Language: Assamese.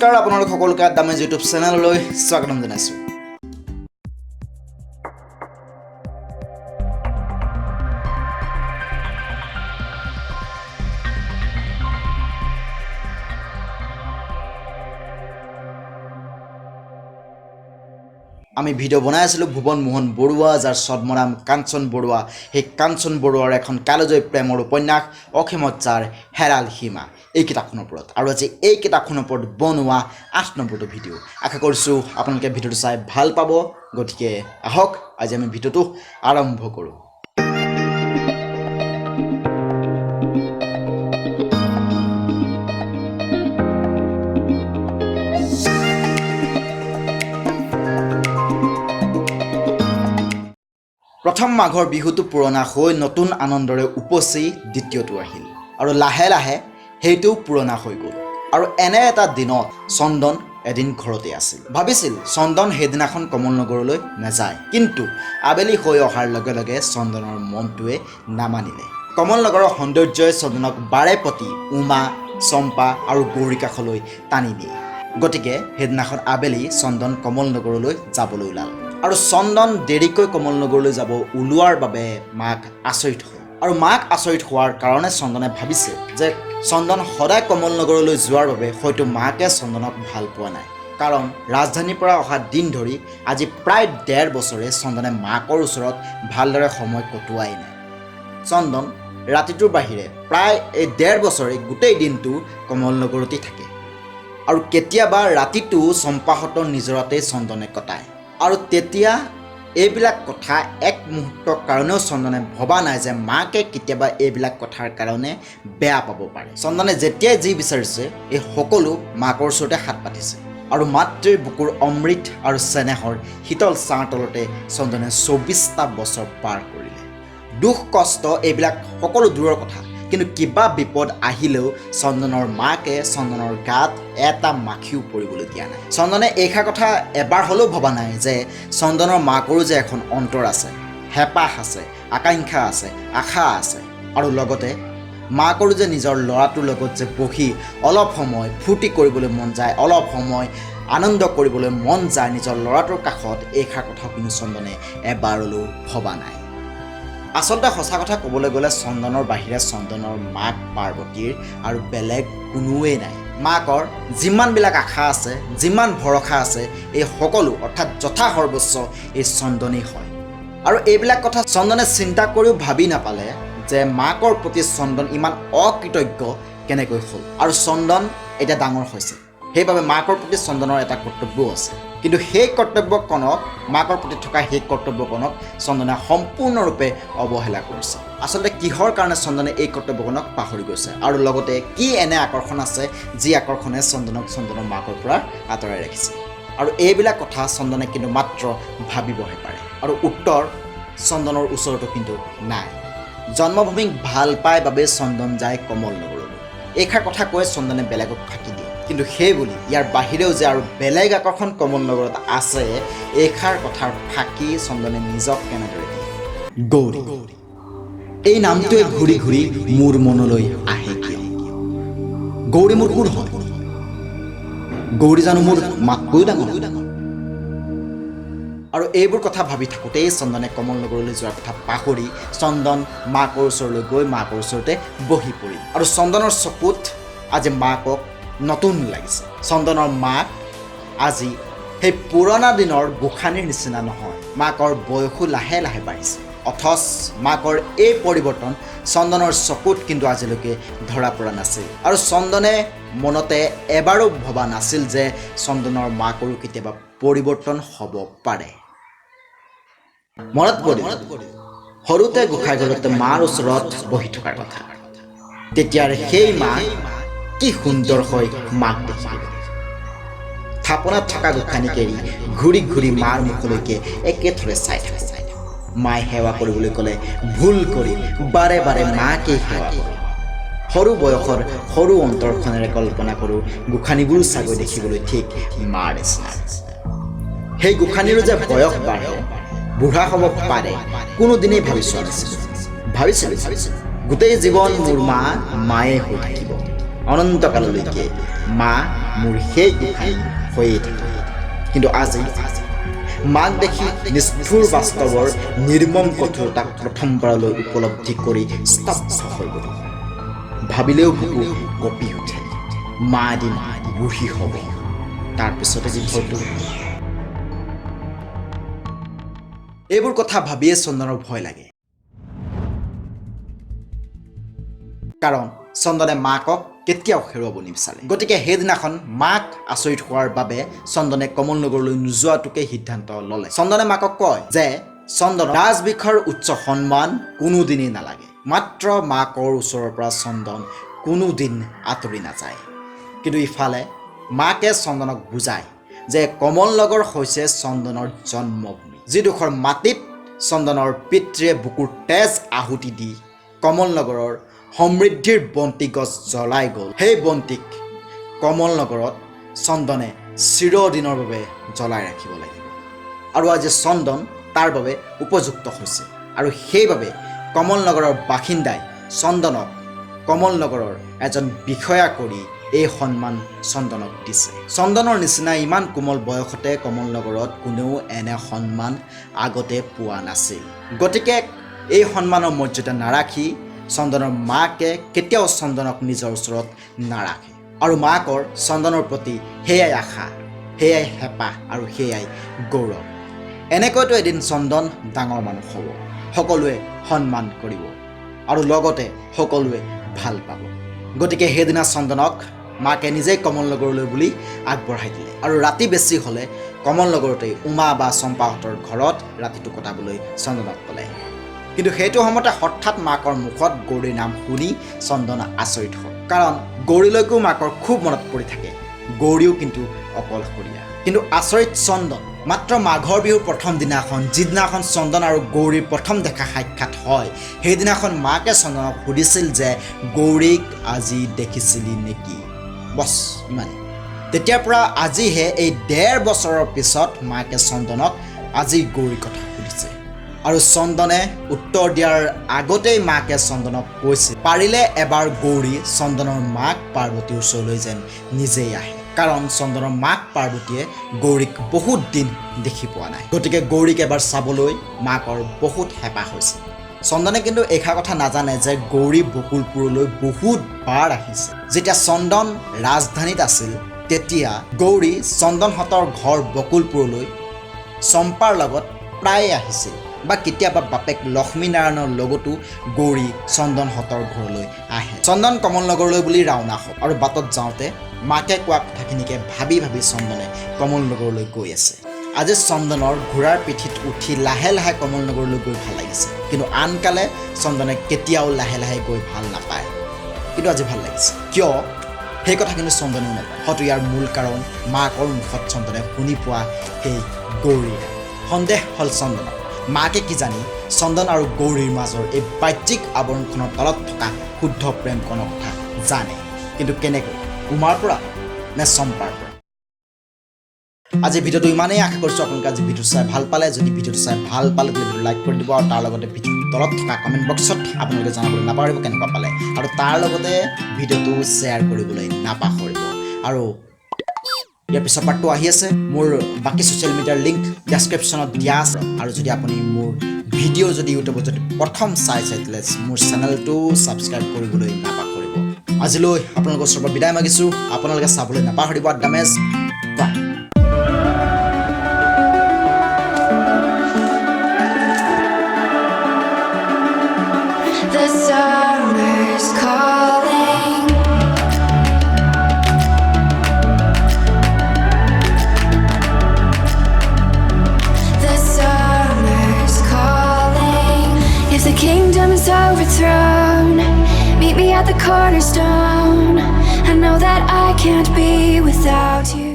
নমস্কাৰ আপোনালোক সকলোকে আছামেজ ইউটিউব চেনেললৈ স্বাগতম জনাইছোঁ। আমি ভিডিঅ' বনাই আছিলোঁ ভুৱন মোহন বৰুৱা, যাৰ ছদ্মনাম কাঞ্চন বৰুৱা। সেই কাঞ্চন বৰুৱাৰ এখন কালজয়ী প্ৰেমৰ উপন্যাস অখিমত, যাৰ হেৰাল সীমা, এই কিতাপখনৰ ওপৰত। আৰু আজি এই কিতাপখনৰ ওপৰত বনোৱা 8 নম্বৰটো ভিডিঅ'। আশা কৰিছোঁ আপোনালোকে ভিডিঅ'টো চাই ভাল পাব। গতিকে আহক আজি আমি ভিডিঅ'টো আৰম্ভ কৰোঁ। প্ৰথম মাঘৰ বিহুটো পুৰণা হৈ নতুন আনন্দৰে উপচি দ্বিতীয়টো আহিল, আৰু লাহে লাহে সেইটোও পুৰণা হৈ গ'ল। আৰু এনে এটা দিনত চন্দন এদিন ঘৰতে আছিল। ভাবিছিল চন্দন সেইদিনাখন কমল নগৰলৈ নাযায়, কিন্তু আবেলি হৈ অহাৰ লগে লগে চন্দনৰ মনটোৱে নামানিলে। কমল নগৰৰ সৌন্দৰ্যই চন্দনক বাৰে প্ৰতি উমা, চম্পা আৰু গৌৰী কাষলৈ টানি নিয়ে। গতিকে সেইদিনাখন আবেলি চন্দন কমল নগৰলৈ যাবলৈ ওলাল। আৰু চন্দন দেৰিকৈ কমল নগৰলৈ যাব ওলোৱাৰ বাবে মাক আচৰিত হ'ল। আৰু মাক আচৰিত হোৱাৰ কাৰণে চন্দনে ভাবিছে যে চন্দন সদায় কমল নগৰলৈ যোৱাৰ বাবে হয়তো মাকে চন্দনক ভাল পোৱা নাই। কাৰণ ৰাজধানীৰ পৰা অহা দিন ধৰি আজি প্ৰায় 1.5 বছৰে চন্দনে মাকৰ ওচৰত ভালদৰে সময় কটোৱাই নাই। চন্দন ৰাতিটোৰ বাহিৰে প্ৰায় এই 1.5 বছৰে গোটেই দিনটো কমল নগৰতেই থাকে, আৰু কেতিয়াবা ৰাতিটো চম্পাহঁতৰ নিজৰাতেই চন্দনে কটায়। আৰু তেতিয়া এইবিলাক কথা এক মুহূৰ্তৰ কাৰণেও চন্দনে ভবা নাই যে মাকে কেতিয়াবা এইবিলাক কথাৰ কাৰণে বেয়া পাব পাৰে। চন্দনে যেতিয়াই যি বিচাৰিছে এই সকলো মাকৰ ওচৰতে হাত পাতিছে, আৰু মাতৃৰ বুকুৰ অমৃত আৰু চেনেহৰ শীতল ছাঁ তলতে চন্দনে 24টা বছৰ পাৰ কৰিলে। দুখ কষ্ট এইবিলাক সকলো দূৰৰ কথা, কিন্তু কিবা বিপদ আহিলেও চন্দনৰ মাকে চন্দনৰ গাত এটা মাখিও পৰিবলৈ দিয়া নাই। চন্দনে এইষাৰ কথা এবাৰ হ'লেও ভবা নাই যে চন্দনৰ মাকৰো যে এখন অন্তৰ আছে, হেঁপাহ আছে, আকাংক্ষা আছে, আশা আছে, আৰু লগতে মাকৰো যে নিজৰ ল'ৰাটোৰ লগত যে বহি অলপ সময় ফূৰ্তি কৰিবলৈ মন যায়, অলপ সময় আনন্দ কৰিবলৈ মন যায় নিজৰ ল'ৰাটোৰ কাষত, এইষাৰ কথাও কিন্তু চন্দনে এবাৰলৈও ভবা নাই। আচলতে সঁচা কথা ক'বলৈ গ'লে চন্দনৰ বাহিৰে চন্দনৰ মাক পাৰ্বতীৰ আৰু বেলেগ কোনোৱেই নাই। মাকৰ যিমানবিলাক আশা আছে, যিমান ভৰসা আছে, এই সকলো অৰ্থাৎ যথা সৰ্বস্ব এই চন্দনেই হয়। আৰু এইবিলাক কথা চন্দনে চিন্তা কৰিও ভাবি নাপালে যে মাকৰ প্ৰতি চন্দন ইমান অকৃতজ্ঞ কেনেকৈ হ'ল। আৰু চন্দন এতিয়া ডাঙৰ হৈছে, সেইবাবে মাকৰ প্ৰতি চন্দনৰ এটা কৰ্তব্যও আছে। কিন্তু সেই কৰ্তব্যকণক, মাকৰ প্ৰতি থকা সেই কৰ্তব্যকণক চন্দনে সম্পূৰ্ণৰূপে অৱহেলা কৰিছে। আচলতে কিহৰ কাৰণে চন্দনে এই কৰ্তব্যকণক পাহৰি গৈছে, আৰু লগতে কি এনে আকৰ্ষণ আছে যি আকৰ্ষণে চন্দনক চন্দনৰ মাকৰ পৰা আঁতৰাই ৰাখিছে। আৰু এইবিলাক কথা চন্দনে কিন্তু মাত্ৰ ভাবিবহে পাৰে, আৰু উত্তৰ চন্দনৰ ওচৰতো কিন্তু নাই। জন্মভূমিক ভাল পায় বাবে চন্দন যায় কমল নগৰলৈ, এইষাৰ কথা কৈ চন্দনে বেলেগক ফাঁকি দিয়ে। কিন্তু সেই বুলি ইয়াৰ বাহিৰেও যে আৰু বেলেগ আকৰ্ষণ কমল নগৰত আছে, এইষাৰ কথাৰ ফাঁকি চন্দনে নিজক কেনেদৰে দিয়ে। গৌৰী, এই নামটোৱে ঘূৰি ঘূৰি মোৰ মনলৈ আহে কিয়? গৌৰী মোৰ কোন হয়? গৌৰী জানো মোৰ মাতকৈও ডাঙৰ? আৰু এইবোৰ কথা ভাবি থাকোঁতেই চন্দনে কমল নগৰলৈ যোৱাৰ কথা পাহৰি চন্দন মাকৰ ওচৰলৈ গৈ মাকৰ ওচৰতে বহি পৰিল। আৰু চন্দনৰ চকুত আজি মাকক নতুন লাগিছে। চন্দনৰ মাক আজি সেই পুৰণা দিনৰ গোসানীৰ নিচিনা নহয়। মাকৰ বয়সো লাহে লাহে বাঢ়িছে, অথচ মাকৰ এই পৰিৱৰ্তন চন্দনৰ চকুত কিন্তু আজিলৈকে ধৰা পৰা নাছিল। আৰু চন্দনে মনতে এবাৰো ভবা নাছিল যে চন্দনৰ মাকৰো কেতিয়াবা পৰিৱৰ্তন হ'ব পাৰে। মনত পৰিল সৰুতে গোসাঁই ঘৰতে মাৰ ওচৰত বহি থকাৰ কথা। তেতিয়াৰ সেই মা কি সুন্দৰ হৈ মাক দেখিব। থাপনাত থকা গোসাঁনীক এৰি ঘূৰি ঘূৰি মাৰ মুখলৈকে একেথৰে চাই থাকে। মায়ে সেৱা কৰিবলৈ ক'লে ভুল কৰি বাৰে বাৰে মাকেই সেৱা কৰে। সৰু বয়সৰ সৰু অন্তৰখনেৰে কল্পনা কৰোঁ গোসাঁনীবোৰো চাগৈ দেখিবলৈ ঠিক মাৰ নিচিনা। সেই গোসাঁনীৰো যে বয়স বাঢ়ে, বুঢ়া হ'ব পাৰে, কোনোদিনেই ভাবি চোৱা নাছিলোঁ। ভাবিছিলোঁ গোটেই জীৱন মোৰ মা মায়ে হৈ থাকিব, অনন্তকাললৈকে মা মোৰ সেই গোসাঁই হৈয়ে থাকে কিন্তু আজি মাক দেখি নিষ্ঠুৰ বাস্তৱৰ নিৰ্মম কঠোৰতাক প্ৰথমবাৰলৈ উপলব্ধি কৰি স্তব্ধ হৈ গ'ল ভাবিলেও বুকু কঁপি উঠে মা এদিন বুঢ়ী হ'ব তাৰপিছতে যি ভয়টো এইবোৰ কথা ভাবিয়ে চন্দনৰ ভয় লাগে কাৰণ চন্দনে মাকক কেতিয়াও হেৰুৱাব নিবিচাৰে গতিকে সেইদিনাখন মাক আচৰিত হোৱাৰ বাবে চন্দনে কমল নগৰলৈ নোযোৱাটোকে সিদ্ধান্ত ল'লে চন্দনে মাকক কয় যে চন্দনৰ ৰাজবিষৰ উচ্চ সন্মান কোনোদিনেই নালাগে মাত্ৰ মাকৰ ওচৰৰ পৰা চন্দন কোনোদিন আঁতৰি নাযায় কিন্তু ইফালে মাকে চন্দনক বুজায় যে কমল নগৰ হৈছে চন্দনৰ জন্মভূমি যিডোখৰ মাটিত চন্দনৰ পিতৃয়ে বুকুৰ তেজ আহুতি দি কমল নগৰৰ সমৃদ্ধিৰ বন্তি গছ জ্বলাই গ'ল সেই বন্তিক কমল নগৰত চন্দনে চিৰদিনৰ বাবে জ্বলাই ৰাখিব লাগিব আৰু আজি চন্দন তাৰ বাবে উপযুক্ত হৈছে আৰু সেইবাবে কমল নগৰৰ বাসিন্দাই চন্দনক কমল নগৰৰ এজন বিষয়া কৰি এই সন্মান চন্দনক দিছে চন্দনৰ নিচিনা ইমান কোমল বয়সতে কমল নগৰত কোনেও এনে সন্মান আগতে পোৱা নাছিল গতিকে এই সন্মানৰ মৰ্যাদা নাৰাখি চন্দনৰ মাকে কেতিয়াও চন্দনক নিজৰ ওচৰত নাৰাখে আৰু মাকৰ চন্দনৰ প্ৰতি সেয়াই আশা সেয়াই হেঁপাহ আৰু সেয়াই গৌৰৱ এনেকৈতো এদিন চন্দন ডাঙৰ মানুহ হ'ব সকলোৱে সন্মান কৰিব আৰু লগতে সকলোৱে ভাল পাব গতিকে সেইদিনা চন্দনক মাকে নিজেই কমল নগৰলৈ বুলি আগবঢ়াই দিলে আৰু ৰাতি বেছি হ'লে কমল নগৰতেই উমা বা চম্পাহঁতৰ ঘৰত ৰাতিটো কটাবলৈ চন্দনক ক'লে কিন্তু সেইটো সময়তে হঠাৎ মাকৰ মুখত গৌৰীৰ নাম শুনি চন্দন আচৰিত হ'ল কাৰণ গৌৰীলৈকো মাকৰ খুব মনত পৰি থাকে গৌৰীও কিন্তু অকলশৰীয়া কিন্তু আচৰিত চন্দন মাত্ৰ মাঘৰ বিহুৰ প্ৰথম দিনাখন যিদিনাখন চন্দন আৰু গৌৰীৰ প্ৰথম দেখা সাক্ষাৎ হয় সেইদিনাখন মাকে চন্দনক সুধিছিল যে গৌৰীক আজি দেখিছিলি নেকি বছ ইমানেই তেতিয়াৰ পৰা আজিহে এই ১.৫ বছৰৰ পিছত মাকে চন্দনক আজি গৌৰীৰ কথা সুধিছে আৰু চন্দনে উত্তৰ দিয়াৰ আগতেই মাকে চন্দনক কৈছে পাৰিলে এবাৰ গৌৰী চন্দনৰ মাক পাৰ্বতীৰ ওচৰলৈ যেন নিজেই আহে কাৰণ চন্দনৰ মাক পাৰ্বতীয়ে গৌৰীক বহুত দিন দেখি পোৱা নাই গতিকে গৌৰীক এবাৰ চাবলৈ মাকৰ বহুত হেঁপাহ হৈছে চন্দনে কিন্তু এইষাৰ কথা নাজানে যে গৌৰী বকুলপুৰলৈ বহুত বাৰ আহিছে যেতিয়া চন্দন ৰাজধানীত আছিল তেতিয়া গৌৰী চন্দনহঁতৰ ঘৰ বকুলপুৰলৈ চম্পাৰ লগত প্ৰায়ে আহিছিল বা কেতিয়াবা বাপেক লক্ষ্মীনাৰায়ণৰ লগতো গৌৰী চন্দনহঁতৰ ঘৰলৈ আহে চন্দন কমল নগৰলৈ বুলি ৰাওনা হ'ল আৰু বাটত যাওঁতে মাকে কোৱা কথাখিনিকে ভাবি ভাবি চন্দনে কমল নগৰলৈ গৈ আছে আজি চন্দনৰ ঘোঁৰাৰ পিঠিত উঠি লাহে লাহে কমল নগৰলৈ গৈ ভাল লাগিছে কিন্তু আনকালে চন্দনে কেতিয়াও লাহে লাহে গৈ ভাল নাপায় কিন্তু আজি ভাল লাগিছে কিয় সেই কথা কিন্তু চন্দনেও নাপায় হয়তো ইয়াৰ মূল কাৰণ মাকৰ মুখত চন্দনে শুনি পোৱা সেই গৌৰীৰ সন্দেহ হ'ল চন্দনৰ মাকে কি জানি চন্দন আৰু গৌৰীৰ মাজৰ এই বাহ্যিক আৱৰণখনৰ তলত থকা শুদ্ধ প্ৰেমকণৰ কথা জানে কিন্তু কেনেকৈ উমাৰ পৰা নে চম্পাৰ পৰা আজি ভিডিঅ'টো ইমানেই আশা কৰিছোঁ আপোনালোকে আজি ভিডিঅ'টো চাই ভাল পালে যদি ভিডিঅ'টো চাই ভাল পালে তেন্তে ভিডিঅ'টো লাইক কৰি দিব আৰু তাৰ লগতে ভিডিঅ'ৰ তলত থকা কমেণ্ট বক্সত আপোনালোকে জনাবলৈ নাপাহৰিব কেনেকুৱা পালে আৰু তাৰ লগতে ভিডিঅ'টো শ্বেয়াৰ কৰিবলৈ নাপাহৰিব আৰু ইয়াৰ পিছত পাৰ্টটো আহি আছে মোৰ বাকী ছ'চিয়েল মিডিয়াৰ লিংক ডেছক্ৰিপশ্যনত দিয়া আছে আৰু যদি আপুনি মোৰ ভিডিঅ' যদি ইউটিউবত যদি প্ৰথম চাই তেতিয়াহ'লে মোৰ চেনেলটো ছাবস্ক্ৰাইব কৰিবলৈ নাপাহৰিব আজিলৈ আপোনালোকৰ ওচৰৰ পৰা বিদায় মাগিছোঁ আপোনালোকে চাবলৈ নাপাহৰিব ডামেজ বাই The summer's calling. The summer's calling. If the kingdom is overthrown, meet me at the cornerstone. I know that I can't be without you.